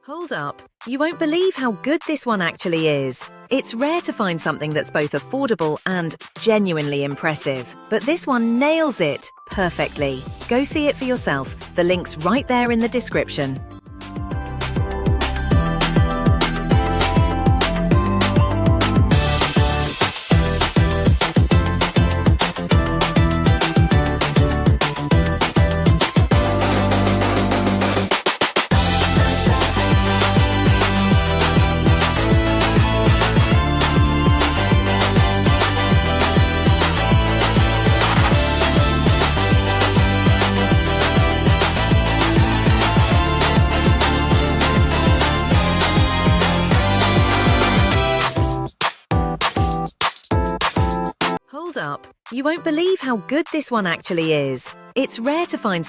Hold up, you won't believe how good this one actually is. It's rare to find something that's both affordable and genuinely impressive, but this one nails it perfectly. Go see it for yourself. The link's right there in the description. Hold up, you won't believe how good this one actually is. It's rare to find